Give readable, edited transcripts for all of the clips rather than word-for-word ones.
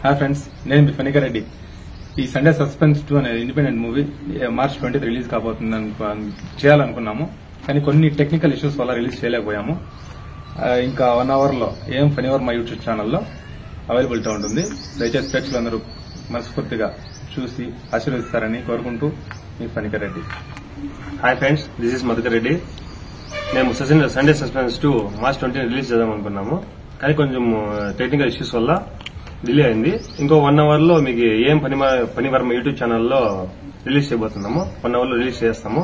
Hi friends, నేను మీ ఫణికర్ రెడ్డి. ఈ Sunday suspense 2 అనే ఇండిపెండెంట్ మూవీ మార్చ్ 20 రిలీజ్ కాబోతుంది చేయాలనుకున్నాము. కానీ కొన్ని టెక్నికల్ ఇష్యూస్ వల్ల రిలీజ్ చేయలేకపోయాము. ఇంకా 1 అవర్ లో ఏం ఫణివర్ మా యూట్యూబ్ ఛానల్లో అవైలబిలిటీ ఉంటుంది. దయచేసి ప్రేక్షకులందరూ మనస్ఫూర్తిగా చూసి ఆశీర్వదిస్తారని కోరుకుంటూ మీ Phanikar Reddy. Hi friends, this is Madhukar Reddy. మేము సండే సస్పెన్స్ 2 మార్చ్ 20 రిలీజ్ చేద్దాం అనుకున్నాము. కానీ కొంచెం టెక్నికల్ ఇష్యూస్ వల్ల డిలే అయింది. ఇంకో 1 అవర్ లో మీకు ఏం ఫణివర్మ యూట్యూబ్ ఛానల్లో రిలీజ్ చేయబోతున్నాము. 1 అవర్ లో రిలీజ్ చేస్తాము.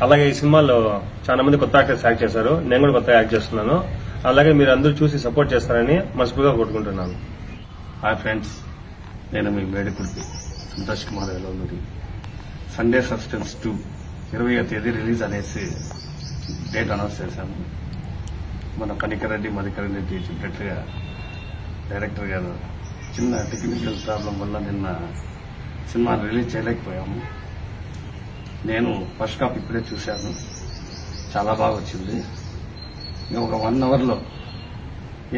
అలాగే ఈ సినిమాలో చాలా మంది కొత్త యాక్టర్స్ యాక్ట్ చేశారు. నేను కూడా కొత్తగా యాక్ట్ చేస్తున్నాను. అలాగే మీరు అందరూ చూసి సపోర్ట్ చేస్తారని మనస్ఫూర్తిగా కోరుకుంటున్నాను. హాయ్ ఫ్రెండ్స్, నేను మీ మేడికుర్తి సంతోష్ కుమార్ వెలవలూరి. సండే సస్పెన్స్ 2 20వ తేదీ రిలీజ్ అనేసి డేట్ అనౌన్స్ చేశాము. మన ఫణికర్ రెడ్డి మధుకర్ రెడ్డి చెప్పినట్లుగా డైరెక్టర్ గారు చిన్న టెక్నికల్ ప్రాబ్లం వల్ల నిన్న సినిమాను రిలీజ్ చేయలేకపోయాము. నేను ఫస్ట్ హాఫ్ ఇప్పుడే చూశాను, చాలా బాగా వచ్చింది. ఇంకా ఒక 1 అవర్ లో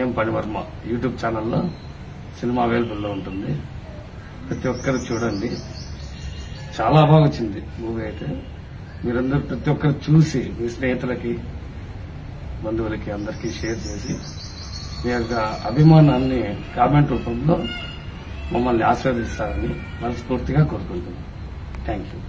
ఏం ఫణివర్మ యూట్యూబ్ ఛానల్లో సినిమా అవైలబుల్లో ఉంటుంది. ప్రతి ఒక్కరు చూడండి, చాలా బాగా వచ్చింది మూవీ. అయితే మీరందరూ ప్రతి ఒక్కరు చూసి మీ స్నేహితులకి, బంధువులకి అందరికీ షేర్ చేసి మీ యొక్క అభిమానాన్ని కామెంట్ రూపంలో మమ్మల్ని ఆశీర్వదిస్తారని మనస్ఫూర్తిగా కోరుకుంటున్నాను. Thank you.